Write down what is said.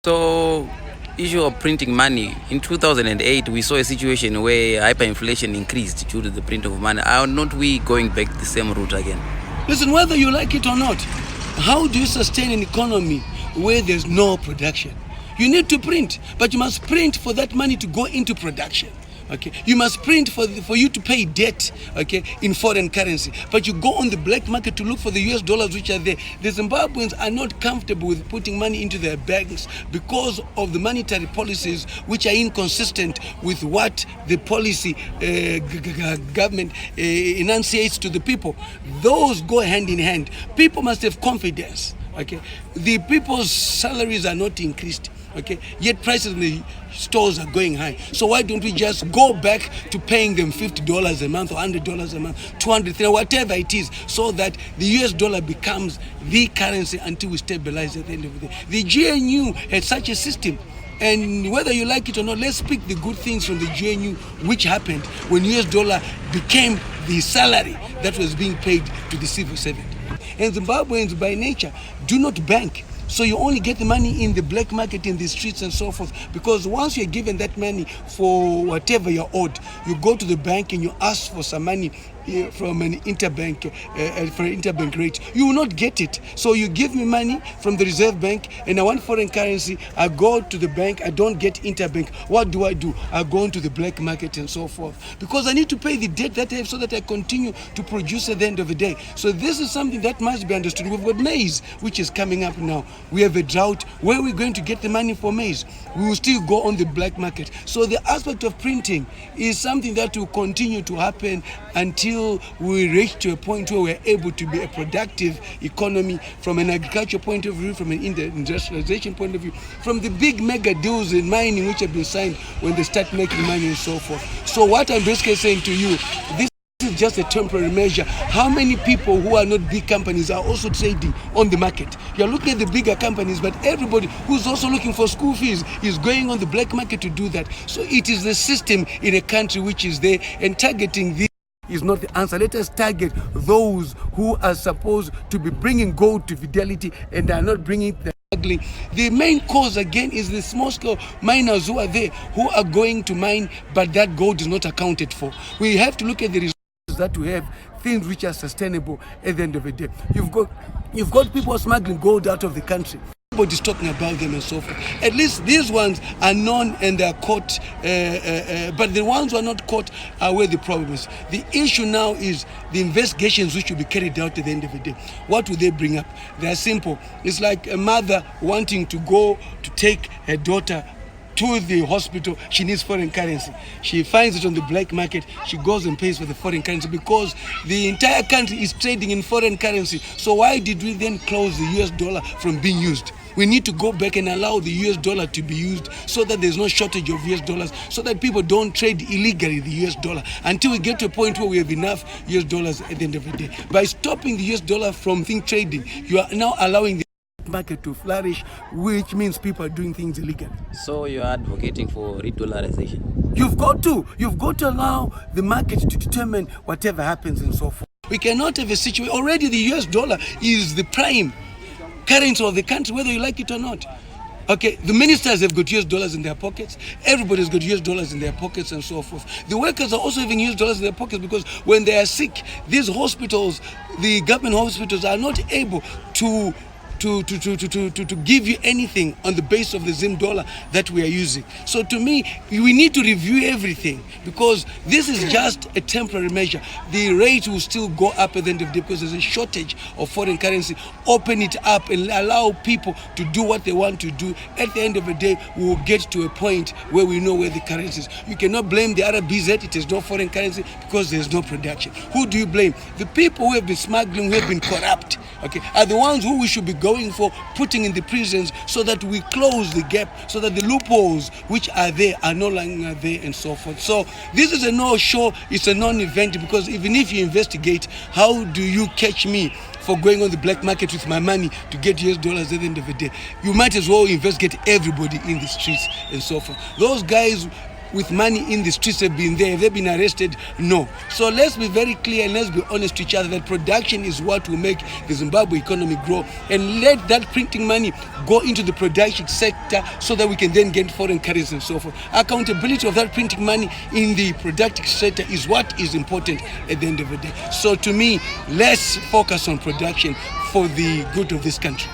So, issue of printing money. In 2008, we saw a situation where hyperinflation increased due to the print of money. Are not we going back the same route again? Listen, whether you like it or not, how do you sustain an economy where there's no production? You need to print, but you must print for that money to go into production. Okay, you must print for you to pay debt, okay, in foreign currency. But you go on the black market to look for the US dollars which are there. The Zimbabweans are not comfortable with putting money into their banks because of the monetary policies which are inconsistent with what the policy government enunciates to the people. Those go hand in hand. People must have confidence. Okay, the people's salaries are not increased. Okay, yet prices in the stores are going high. So why don't we just go back to paying them $50 a month or $100 a month, $200, whatever it is, so that the US dollar becomes the currency until we stabilize at the end of the day. The GNU had such a system. And whether you like it or not, let's pick the good things from the GNU which happened when US dollar became the salary that was being paid to the civil servant. And Zimbabweans by nature do not bank. So you only get the money in the black market, in the streets and so forth. Because once you're given that money for whatever you're owed, you go to the bank and you ask for some money from an interbank, for an interbank rate. You will not get it. So you give me money from the Reserve Bank and I want foreign currency. I go to the bank, I don't get interbank. What do? I go into the black market and so forth. Because I need to pay the debt that I have so that I continue to produce at the end of the day. So this is something that must be understood. We've got maize, which is coming up now. We have a drought. Where are we going to get the money for maize? We will still go on the black market. So the aspect of printing is something that will continue to happen until we reach to a point where we're able to be a productive economy from an agricultural point of view, from an industrialization point of view, from the big mega deals in mining which have been signed when they start making money and so forth. So what I'm basically saying to you, this is just a temporary measure. How many people who are not big companies are also trading on the market? You're looking at the bigger companies, but everybody who's also looking for school fees is going on the black market to do that. So it is the system in a country which is there, and targeting this is not the answer. Let us target those who are supposed to be bringing gold to Fidelity and are not bringing the ugly. The main cause again is the small scale miners who are there, who are going to mine, but that gold is not accounted for. We have to look at the resources that we have, things which are sustainable at the end of the day. You've got people smuggling gold out of the country. Everybody's talking about them and so forth. At least these ones are known and they are caught, but the ones who are not caught are where the problem is. The issue now is the investigations which will be carried out at the end of the day. What will they bring up? They are simple. It's like a mother wanting to go to take her daughter to the hospital. She needs foreign currency. She finds it on the black market. She goes and pays for the foreign currency because the entire country is trading in foreign currency. So why did we then close the US dollar from being used? We need to go back and allow the US dollar to be used so that there's no shortage of US dollars, so that people don't trade illegally the US dollar until we get to a point where we have enough US dollars at the end of the day. By stopping the US dollar from trading, you are now allowing the market to flourish, which means people are doing things illegally. So you are advocating for re-dollarization? You've got to allow the market to determine whatever happens and so forth. We cannot have a situation. Already the US dollar is the prime currency of the country, whether you like it or not. Okay, the ministers have got US dollars in their pockets. Everybody's got US dollars in their pockets and so forth. The workers are also having US dollars in their pockets because when they are sick, these hospitals, the government hospitals, are not able to give you anything on the base of the Zim dollar that we are using. So to me, we need to review everything because this is just a temporary measure. The rate will still go up at the end of the day because there's a shortage of foreign currency. Open it up and allow people to do what they want to do. At the end of the day, we will get to a point where we know where the currency is. You cannot blame the RBZ, it is no foreign currency because there's no production. Who do you blame? The people who have been smuggling, who have been corrupt, okay, are the ones who we should be going for, putting in the prisons so that we close the gap, so that the loopholes which are there are no longer there and so forth. So this is a no-show, it's a non-event, because even if you investigate, how do you catch me for going on the black market with my money to get US dollars at the end of the day? You might as well investigate everybody in the streets and so forth. Those guys with money in the streets have been there? Have they been arrested? No. So let's be very clear and let's be honest to each other that production is what will make the Zimbabwe economy grow, and let that printing money go into the production sector so that we can then get foreign currency and so forth. Accountability of that printing money in the productive sector is what is important at the end of the day. So to me, let's focus on production for the good of this country.